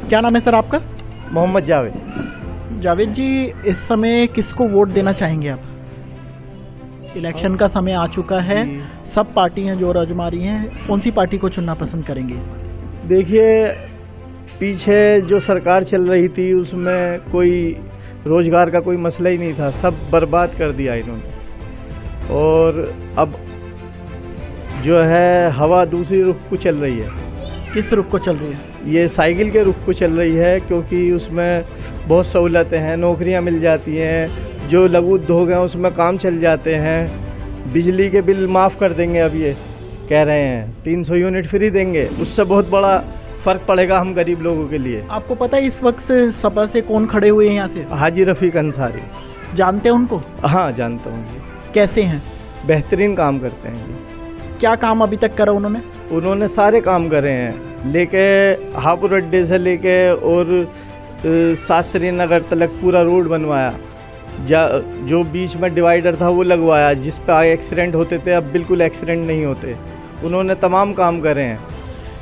क्या नाम है सर आपका? मोहम्मद जावेद। जावेद जी, इस समय किसको वोट देना चाहेंगे आप? इलेक्शन का समय आ चुका है, सब पार्टियां जोर आजमा रही हैं, कौन सी पार्टी को चुनना पसंद करेंगे इस बार? देखिए, पीछे जो सरकार चल रही थी उसमें कोई रोजगार का कोई मसला ही नहीं था, सब बर्बाद कर दिया इन्होंने। और अब जो है हवा दूसरी रुख को चल रही है। किस रुख को चल रही है? ये साइकिल के रुख को चल रही है, क्योंकि उसमें बहुत सहूलतें हैं, नौकरियां मिल जाती हैं, जो लघु उद्योग हैं उसमें काम चल जाते हैं, बिजली के बिल माफ़ कर देंगे, अब ये कह रहे हैं 300 यूनिट फ्री देंगे, उससे बहुत बड़ा फ़र्क पड़ेगा हम गरीब लोगों के लिए। आपको पता है इस वक्त सपा से कौन खड़े हुए हैं यहाँ से? हाजी रफ़ीक अंसारी। जानते हैं उनको? हाँ, जानता हूँ जी। कैसे हैं? बेहतरीन काम करते हैं जी। क्या काम अभी तक करा उन्होंने? उन्होंने सारे काम करे हैं, लेके हापुड़ अड्डे से लेके और शास्त्री नगर तक पूरा रोड बनवाया, जो बीच में डिवाइडर था वो लगवाया, जिस पे एक्सीडेंट होते थे अब बिल्कुल एक्सीडेंट नहीं होते। उन्होंने तमाम काम करे हैं।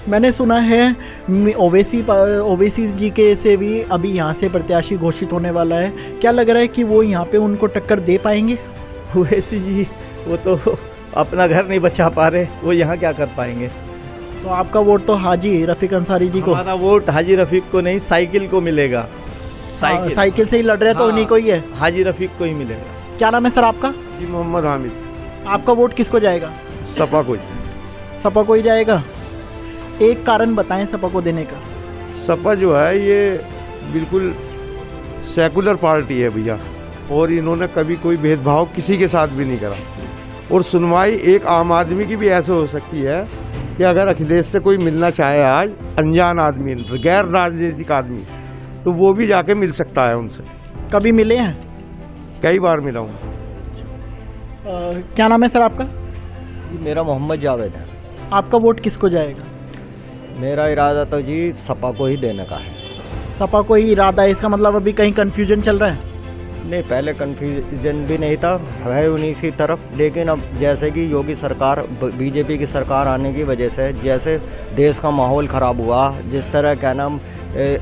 मैंने सुना है ओवैसी जी के से भी अभी यहाँ से प्रत्याशी घोषित होने वाला है, क्या लग रहा है कि वो यहाँ पे उनको टक्कर दे पाएंगे? ओवैसी जी वो तो अपना घर नहीं बचा पा रहे, वो यहाँ क्या कर पाएंगे। तो आपका वोट तो हाजी रफ़ीक अंसारी जी को? हमारा वोट हाजी रफ़ीक को नहीं, साइकिल को मिलेगा। साइकिल से ही लड़ रहे तो उन्हीं को ही है। हाजी रफ़ीक को ही मिलेगा। क्या नाम है सर आपका? जी, मोहम्मद हामिद। आपका वोट किसको जाएगा? सपा को। सपा को ही जाएगा। एक कारण बताएं सपा को देने का। सपा जो है ये बिल्कुल सेकुलर पार्टी है भैया, और इन्होंने कभी कोई भेदभाव किसी के साथ भी नहीं करा। और सुनवाई एक आम आदमी की भी ऐसे हो सकती है कि अगर अखिलेश से कोई मिलना चाहे आज, अनजान आदमी, गैर राजनीतिक आदमी, तो वो भी जाके मिल सकता है उनसे। कभी मिले हैं? कई बार मिला हूँ। क्या नाम है सर आपका? मेरा मोहम्मद जावेद है। आपका वोट किसको जाएगा? मेरा इरादा तो जी सपा को ही देने का है। सपा को ही इरादा है, इसका मतलब अभी कहीं कंफ्यूजन चल रहा है? नहीं, पहले कन्फ्यूजन भी नहीं था, है उन्हीं की तरफ, लेकिन अब जैसे कि योगी सरकार, बीजेपी की सरकार आने की वजह से जैसे देश का माहौल ख़राब हुआ, जिस तरह क्या नाम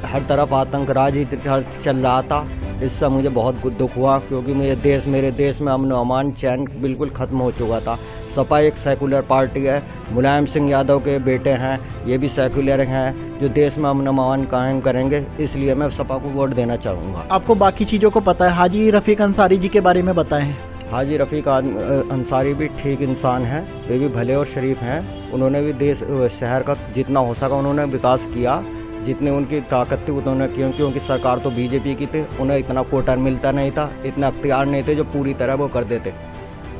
हर तरफ आतंक राज चल रहा था, इससे मुझे बहुत दुख हुआ, क्योंकि मेरे देश में अमन अमान चैन बिल्कुल ख़त्म हो चुका था। सपा एक सेकुलर पार्टी है, मुलायम सिंह यादव के बेटे हैं, ये भी सेकुलर हैं, जो देश में अमन अमान कायम करेंगे, इसलिए मैं सपा को वोट देना चाहूँगा। आपको बाकी चीज़ों को पता है? हाजी रफ़ीक अंसारी जी के बारे में बताएं। हाजी रफ़ीक अंसारी भी ठीक इंसान हैं, वे भी भले और शरीफ हैं। उन्होंने भी देश शहर का जितना हो सका उन्होंने विकास किया, जितने उनकी ताकत थी उन्होंने, क्योंकि सरकार तो बीजेपी की थी, उन्हें इतना कोटा मिलता नहीं था, इतना अख्तियार नहीं थे जो पूरी तरह वो कर देते,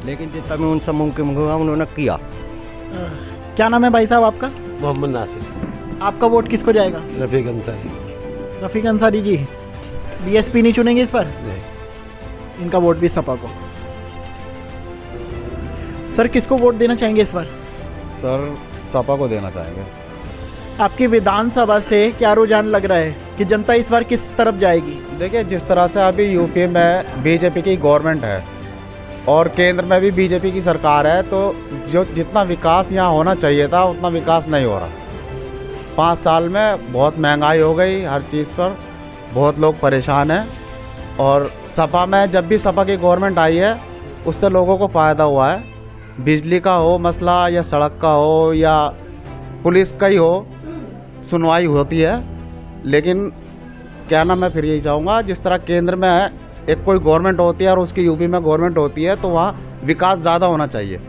लेकिन जितना भी उनसे मुमकिन हुआ उन्होंने किया। क्या नाम है भाई साहब आपका? मोहम्मद नासिर। आपका वोट किसको जाएगा? रफ़ीक अंसारी। रफ़ीक अंसारी जी। बीएसपी नहीं चुनेंगे इस बार? नहीं। इनका वोट भी सपा को। सर किसको वोट देना चाहेंगे इस बार? सर सपा को देना चाहेंगे। आपकी विधानसभा से क्या रुझान लग रहा है कि जनता इस बार किस तरफ जाएगी? देखिए, जिस तरह से अभी यूपी में बीजेपी की गवर्नमेंट है और केंद्र में भी बीजेपी की सरकार है, तो जो जितना विकास यहाँ होना चाहिए था उतना विकास नहीं हो रहा। 5 साल में बहुत महंगाई हो गई, हर चीज़ पर बहुत लोग परेशान हैं। और सपा में जब भी सपा की गवर्नमेंट आई है उससे लोगों को फ़ायदा हुआ है, बिजली का हो मसला या सड़क का हो या पुलिस का ही हो, सुनवाई होती है। लेकिन क्या नाम, मैं फिर यही चाहूँगा, जिस तरह केंद्र में एक कोई गवर्नमेंट होती है और उसकी यूपी में गवर्नमेंट होती है, तो वहाँ विकास ज़्यादा होना चाहिए,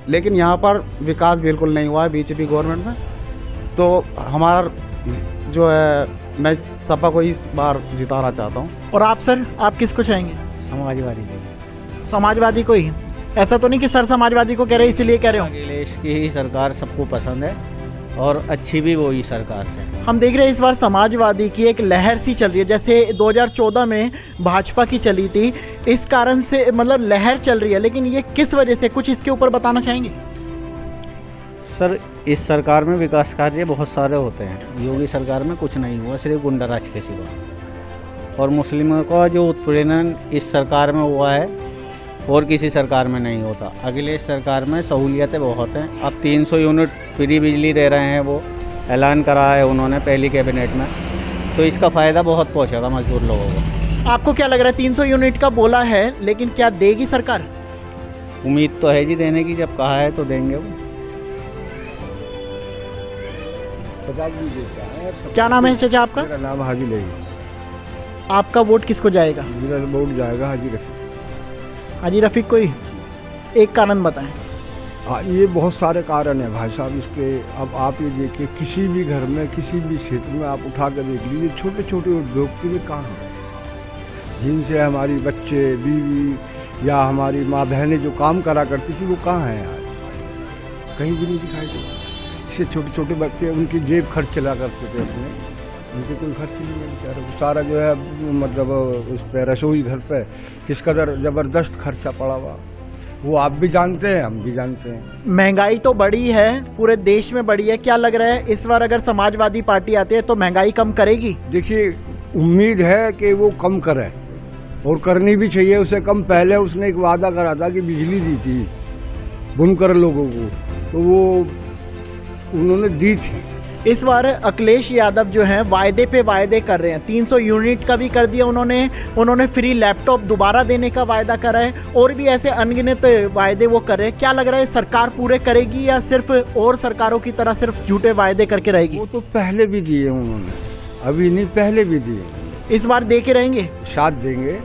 लेकिन यहाँ पर विकास बिल्कुल नहीं हुआ है बीजेपी गवर्नमेंट में। तो हमारा जो है, मैं सपा को इस बार जिताना चाहता हूँ। और आप सर, आप किसको चाहेंगे? समाजवादी। समाजवादी को ही? ऐसा तो नहीं कि सर समाजवादी को कह रहे इसलिए कह रहे हो? अखिलेश की ही सरकार सबको पसंद है और अच्छी भी वही सरकार है। हम देख रहे हैं इस बार समाजवादी की एक लहर सी चल रही है, जैसे 2014 में भाजपा की चली थी, इस कारण से मतलब लहर चल रही है, लेकिन ये किस वजह से, कुछ इसके ऊपर बताना चाहेंगे? सर इस सरकार में विकास कार्य बहुत सारे होते हैं, योगी सरकार में कुछ नहीं हुआ, सिर्फ गुंडाराज के सिवा। और मुस्लिमों का जो उत्पीड़न इस सरकार में हुआ है और किसी सरकार में नहीं होता। अखिलेश सरकार में सहूलियतें बहुत हैं, अब 300 यूनिट फ्री बिजली दे रहे हैं, वो ऐलान करा है उन्होंने पहली कैबिनेट में। तो इसका फ़ायदा बहुत पहुंचेगा मजदूर लोगों को। आपको क्या लग रहा है 300 यूनिट का बोला है, लेकिन क्या देगी सरकार? उम्मीद तो है जी देने की, जब कहा है तो देंगे वो। क्या नाम है चाचा आपका? मेरा नाम हाजी लगी। आपका वोट किसको जाएगा? मेरा वोट जाएगा हाजी रफीक। हाजी रफीक को ही। एक कारण बताएं। ये बहुत सारे कारण हैं भाई साहब इसके। अब आप ये देखिए, किसी भी घर में, किसी भी क्षेत्र में आप उठा कर देख लीजिए, छोटे छोटे उद्योगपति कहाँ हैं जिनसे हमारी बच्चे, बीवी या हमारी माँ बहनें जो काम करा करती थी, वो कहाँ हैं आज? कहीं भी नहीं दिखाई देते। इससे छोटे छोटे बच्चे उनकी जेब खर्च चला करते थे अपने, उनके कोई खर्च नहीं है बेचारे। वो सारा जो है मतलब उस पर रसोई घर पे किस कदर ज़बरदस्त खर्चा पड़ा हुआ, वो आप भी जानते हैं, हम भी जानते हैं। महंगाई तो बढ़ी है, पूरे देश में बढ़ी है। क्या लग रहा है इस बार अगर समाजवादी पार्टी आती है तो महंगाई कम करेगी? देखिए, उम्मीद है कि वो कम करे और करनी भी चाहिए उसे कम। पहले उसने एक वादा करा था कि बिजली दी थी बुनकर लोगों को, तो वो उन्होंने दी थी। इस बार अखिलेश यादव जो हैं वायदे पे वायदे कर रहे हैं। 300 यूनिट का भी कर दिया उन्होंने फ्री लैपटॉप दोबारा देने का वायदा करा है, और भी ऐसे अनगिनत वायदे वो कर रहे हैं। क्या लग रहा है सरकार पूरे करेगी या सिर्फ और सरकारों की तरह सिर्फ झूठे वायदे करके रहेगी? वो तो पहले भी दिए उन्होंने, अभी नहीं, पहले भी दिए। इस बार दे के रहेंगे? साथ देंगे।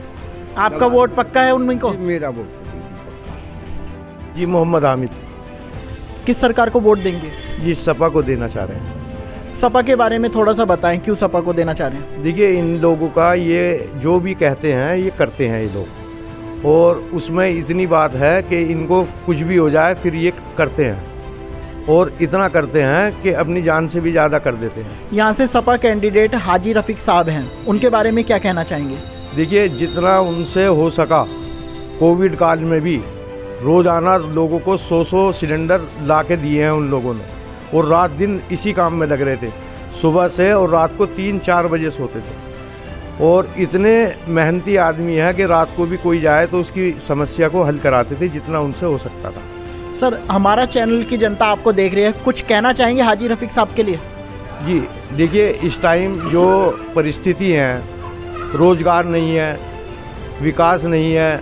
आपका वोट पक्का है उनमें को? मेरा वोट जी मोहम्मद हामिद किस सरकार को वोट देंगे? जी सपा को देना चाह रहे हैं। सपा के बारे में थोड़ा सा बताएं, क्यों सपा को देना चाह रहे हैं? देखिए, इन लोगों का ये जो भी कहते हैं ये करते हैं ये लोग, और उसमें इतनी बात है कि इनको कुछ भी हो जाए फिर ये करते हैं, और इतना करते हैं कि अपनी जान से भी ज़्यादा कर देते हैं। यहाँ से सपा कैंडिडेट हाजी रफीक साहब हैं, उनके बारे में क्या कहना चाहेंगे? देखिए, जितना उनसे हो सका कोविड काल में भी रोज़ाना लोगों को 100 सिलेंडर ला के दिए हैं उन लोगों ने, और रात दिन इसी काम में लग रहे थे, सुबह से, और रात को 3-4 बजे सोते थे। और इतने मेहनती आदमी है कि रात को भी कोई जाए तो उसकी समस्या को हल कराते थे जितना उनसे हो सकता था। सर, हमारा चैनल की जनता आपको देख रही है, कुछ कहना चाहेंगे हाजी रफीक साहब के लिए? जी देखिए, इस टाइम जो परिस्थिति है, रोज़गार नहीं है, विकास नहीं है,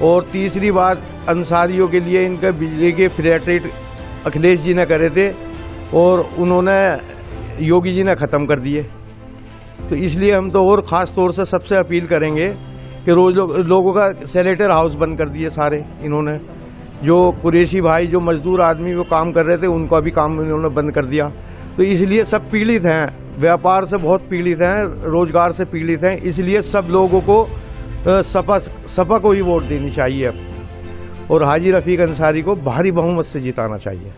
और तीसरी बात अंसारियों के लिए इनका बिजली के फ्री रेट अखिलेश जी ने करे थे और उन्होंने योगी जी ने ख़त्म कर दिए। तो इसलिए हम तो और ख़ास तौर से सबसे अपील करेंगे कि रोज़ लोगों का सेलेटर हाउस बंद कर दिए सारे इन्होंने। जो कुरैशी भाई, जो मजदूर आदमी वो काम कर रहे थे, उनका भी काम इन्होंने बंद कर दिया। तो इसलिए सब पीड़ित हैं, व्यापार से बहुत पीड़ित हैं, रोज़गार से पीड़ित हैं। इसलिए सब लोगों को सपा को ही वोट देनी चाहिए और हाजी रफीक अंसारी को भारी बहुमत से जिताना चाहिए।